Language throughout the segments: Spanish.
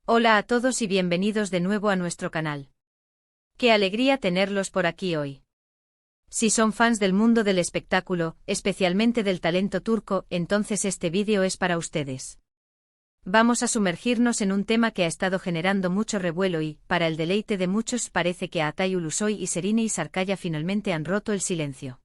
Hola a todos y bienvenidos de nuevo a nuestro canal. Qué alegría tenerlos por aquí hoy. Si son fans del mundo del espectáculo, especialmente del talento turco, entonces este vídeo es para ustedes. Vamos a sumergirnos en un tema que ha estado generando mucho revuelo y, para el deleite de muchos, parece que Atay Ulusoy y Serine Sarıkaya finalmente han roto el silencio.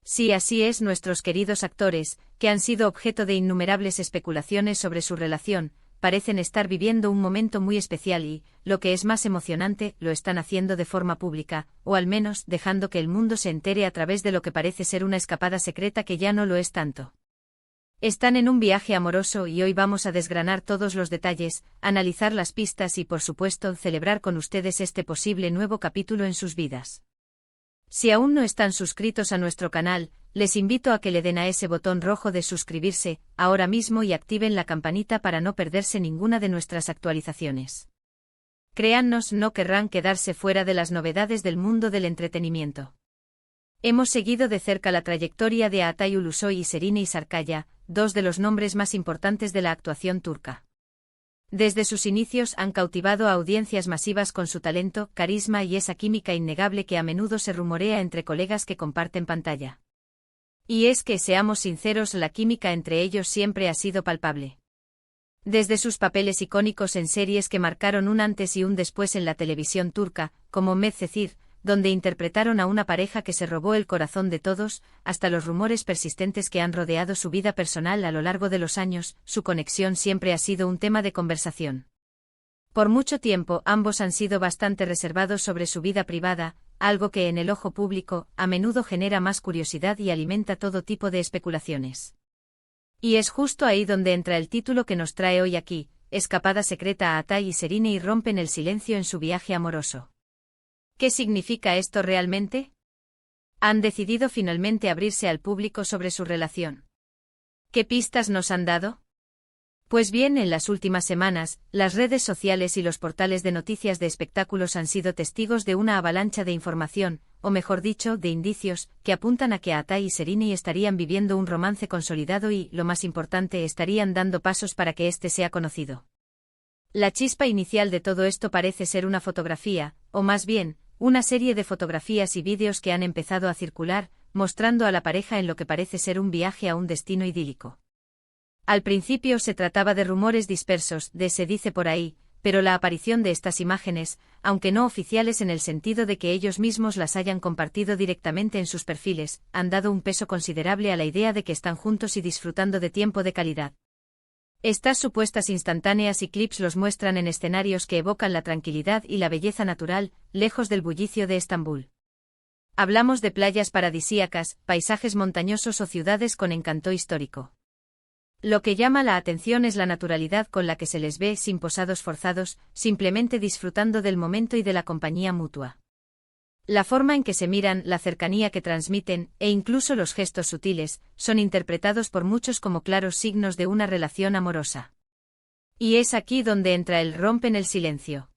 Sí, así es, nuestros queridos actores, que han sido objeto de innumerables especulaciones sobre su relación, parecen estar viviendo un momento muy especial y, lo que es más emocionante, lo están haciendo de forma pública, o al menos dejando que el mundo se entere a través de lo que parece ser una escapada secreta que ya no lo es tanto. Están en un viaje amoroso y hoy vamos a desgranar todos los detalles, analizar las pistas y por supuesto celebrar con ustedes este posible nuevo capítulo en sus vidas. Si aún no están suscritos a nuestro canal, les invito a que le den a ese botón rojo de suscribirse, ahora mismo y activen la campanita para no perderse ninguna de nuestras actualizaciones. Créannos, no querrán quedarse fuera de las novedades del mundo del entretenimiento. Hemos seguido de cerca la trayectoria de Atay Ulusoy y Serine Sarıkaya, dos de los nombres más importantes de la actuación turca. Desde sus inicios han cautivado a audiencias masivas con su talento, carisma y esa química innegable que a menudo se rumorea entre colegas que comparten pantalla. Y es que, seamos sinceros, la química entre ellos siempre ha sido palpable. Desde sus papeles icónicos en series que marcaron un antes y un después en la televisión turca, como Medcezir, donde interpretaron a una pareja que se robó el corazón de todos, hasta los rumores persistentes que han rodeado su vida personal a lo largo de los años, su conexión siempre ha sido un tema de conversación. Por mucho tiempo ambos han sido bastante reservados sobre su vida privada, algo que en el ojo público a menudo genera más curiosidad y alimenta todo tipo de especulaciones. Y es justo ahí donde entra el título que nos trae hoy aquí, Escapada secreta a Atay y Serine y rompen el silencio en su viaje amoroso. ¿Qué significa esto realmente? ¿Han decidido finalmente abrirse al público sobre su relación? ¿Qué pistas nos han dado? Pues bien, en las últimas semanas, las redes sociales y los portales de noticias de espectáculos han sido testigos de una avalancha de información, o mejor dicho, de indicios, que apuntan a que Atay y Serine estarían viviendo un romance consolidado y, lo más importante, estarían dando pasos para que éste sea conocido. La chispa inicial de todo esto parece ser una fotografía, o más bien, una serie de fotografías y vídeos que han empezado a circular, mostrando a la pareja en lo que parece ser un viaje a un destino idílico. Al principio se trataba de rumores dispersos, se dice por ahí, pero la aparición de estas imágenes, aunque no oficiales en el sentido de que ellos mismos las hayan compartido directamente en sus perfiles, han dado un peso considerable a la idea de que están juntos y disfrutando de tiempo de calidad. Estas supuestas instantáneas y clips los muestran en escenarios que evocan la tranquilidad y la belleza natural, lejos del bullicio de Estambul. Hablamos de playas paradisíacas, paisajes montañosos o ciudades con encanto histórico. Lo que llama la atención es la naturalidad con la que se les ve sin posados forzados, simplemente disfrutando del momento y de la compañía mutua. La forma en que se miran, la cercanía que transmiten, e incluso los gestos sutiles, son interpretados por muchos como claros signos de una relación amorosa. Y es aquí donde entra el rompen el silencio.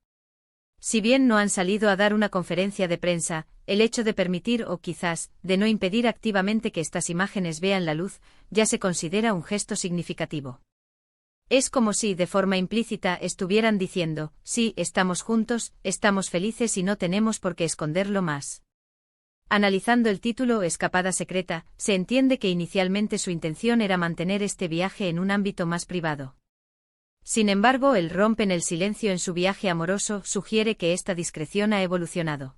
Si bien no han salido a dar una conferencia de prensa, el hecho de permitir o quizás, de no impedir activamente que estas imágenes vean la luz, ya se considera un gesto significativo. Es como si, de forma implícita, estuvieran diciendo, sí, estamos juntos, estamos felices y no tenemos por qué esconderlo más. Analizando el título Escapada secreta, se entiende que inicialmente su intención era mantener este viaje en un ámbito más privado. Sin embargo, el rompen el silencio en su viaje amoroso sugiere que esta discreción ha evolucionado.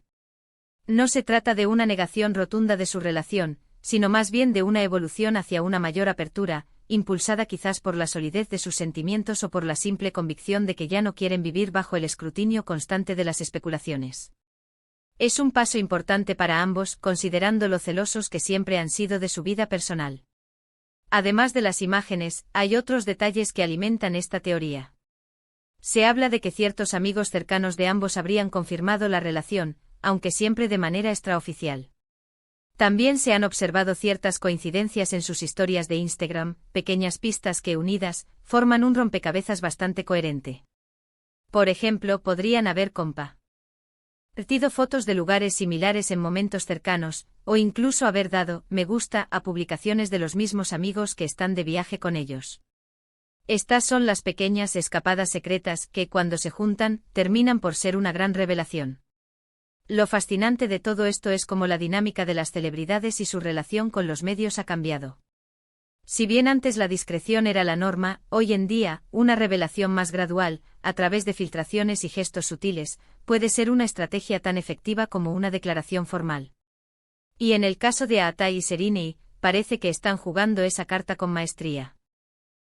No se trata de una negación rotunda de su relación, sino más bien de una evolución hacia una mayor apertura, impulsada quizás por la solidez de sus sentimientos o por la simple convicción de que ya no quieren vivir bajo el escrutinio constante de las especulaciones. Es un paso importante para ambos, considerando lo celosos que siempre han sido de su vida personal. Además de las imágenes, hay otros detalles que alimentan esta teoría. Se habla de que ciertos amigos cercanos de ambos habrían confirmado la relación, aunque siempre de manera extraoficial. También se han observado ciertas coincidencias en sus historias de Instagram, pequeñas pistas que unidas, forman un rompecabezas bastante coherente. Por ejemplo, podrían haber compartido fotos de lugares similares en momentos cercanos, o incluso haber dado me gusta a publicaciones de los mismos amigos que están de viaje con ellos. Estas son las pequeñas escapadas secretas que, cuando se juntan, terminan por ser una gran revelación. Lo fascinante de todo esto es cómo la dinámica de las celebridades y su relación con los medios ha cambiado. Si bien antes la discreción era la norma, hoy en día, una revelación más gradual, a través de filtraciones y gestos sutiles, puede ser una estrategia tan efectiva como una declaración formal. Y en el caso de Aatai y Sereni, parece que están jugando esa carta con maestría.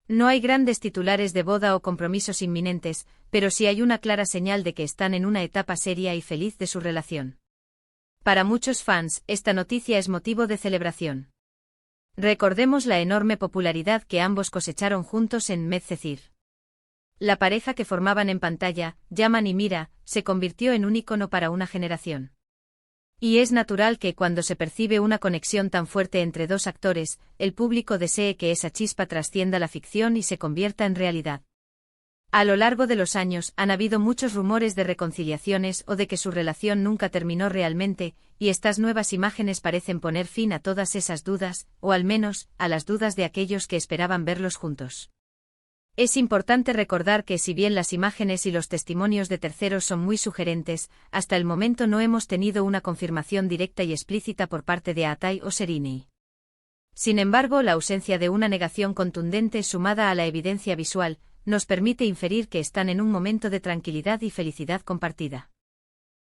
No hay grandes titulares de boda o compromisos inminentes, pero sí hay una clara señal de que están en una etapa seria y feliz de su relación. Para muchos fans, esta noticia es motivo de celebración. Recordemos la enorme popularidad que ambos cosecharon juntos en Medcezir. La pareja que formaban en pantalla, Yaman y Mira, se convirtió en un ícono para una generación. Y es natural que cuando se percibe una conexión tan fuerte entre dos actores, el público desee que esa chispa trascienda la ficción y se convierta en realidad. A lo largo de los años han habido muchos rumores de reconciliaciones o de que su relación nunca terminó realmente, y estas nuevas imágenes parecen poner fin a todas esas dudas, o al menos, a las dudas de aquellos que esperaban verlos juntos. Es importante recordar que si bien las imágenes y los testimonios de terceros son muy sugerentes, hasta el momento no hemos tenido una confirmación directa y explícita por parte de Aatai o Sereni. Sin embargo, la ausencia de una negación contundente sumada a la evidencia visual, nos permite inferir que están en un momento de tranquilidad y felicidad compartida.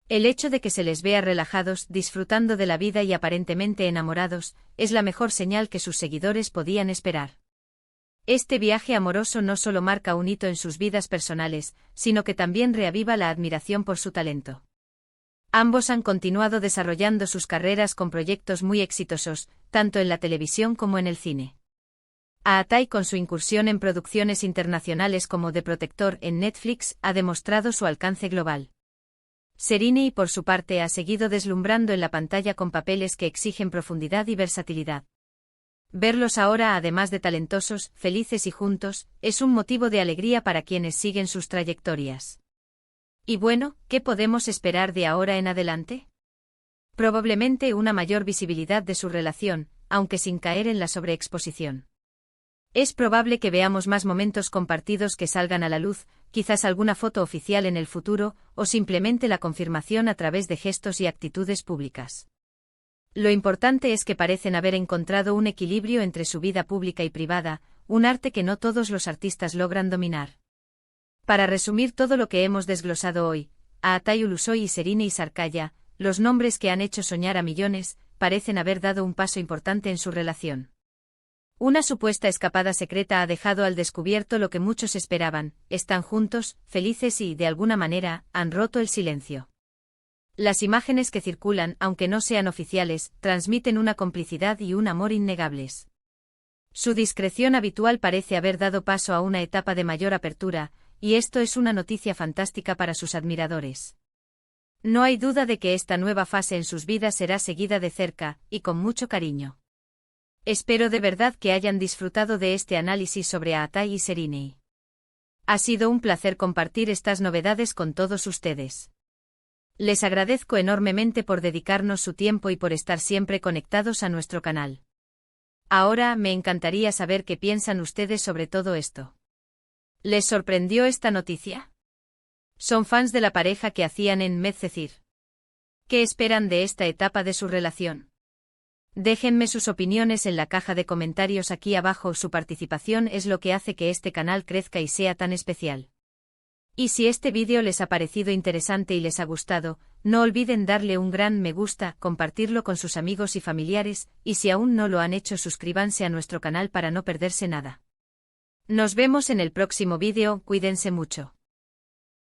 El hecho de que se les vea relajados, disfrutando de la vida y aparentemente enamorados, es la mejor señal que sus seguidores podían esperar. Este viaje amoroso no solo marca un hito en sus vidas personales, sino que también reaviva la admiración por su talento. Ambos han continuado desarrollando sus carreras con proyectos muy exitosos, tanto en la televisión como en el cine. Aatai, con su incursión en producciones internacionales como The Protector en Netflix, ha demostrado su alcance global. Sereni, por su parte, ha seguido deslumbrando en la pantalla con papeles que exigen profundidad y versatilidad. Verlos ahora, además de talentosos, felices y juntos, es un motivo de alegría para quienes siguen sus trayectorias. Y bueno, ¿qué podemos esperar de ahora en adelante? Probablemente una mayor visibilidad de su relación, aunque sin caer en la sobreexposición. Es probable que veamos más momentos compartidos que salgan a la luz, quizás alguna foto oficial en el futuro, o simplemente la confirmación a través de gestos y actitudes públicas. Lo importante es que parecen haber encontrado un equilibrio entre su vida pública y privada, un arte que no todos los artistas logran dominar. Para resumir todo lo que hemos desglosado hoy, Aatai Ulusoy y Sereni Sarkaya, los nombres que han hecho soñar a millones, parecen haber dado un paso importante en su relación. Una supuesta escapada secreta ha dejado al descubierto lo que muchos esperaban: están juntos, felices y, de alguna manera, han roto el silencio. Las imágenes que circulan, aunque no sean oficiales, transmiten una complicidad y un amor innegables. Su discreción habitual parece haber dado paso a una etapa de mayor apertura, y esto es una noticia fantástica para sus admiradores. No hay duda de que esta nueva fase en sus vidas será seguida de cerca, y con mucho cariño. Espero de verdad que hayan disfrutado de este análisis sobre Aatai y Sereni. Ha sido un placer compartir estas novedades con todos ustedes. Les agradezco enormemente por dedicarnos su tiempo y por estar siempre conectados a nuestro canal. Ahora me encantaría saber qué piensan ustedes sobre todo esto. ¿Les sorprendió esta noticia? ¿Son fans de la pareja que hacían en Medcezir? ¿Qué esperan de esta etapa de su relación? Déjenme sus opiniones en la caja de comentarios aquí abajo. Su participación es lo que hace que este canal crezca y sea tan especial. Y si este vídeo les ha parecido interesante y les ha gustado, no olviden darle un gran me gusta, compartirlo con sus amigos y familiares, y si aún no lo han hecho, suscríbanse a nuestro canal para no perderse nada. Nos vemos en el próximo vídeo, cuídense mucho.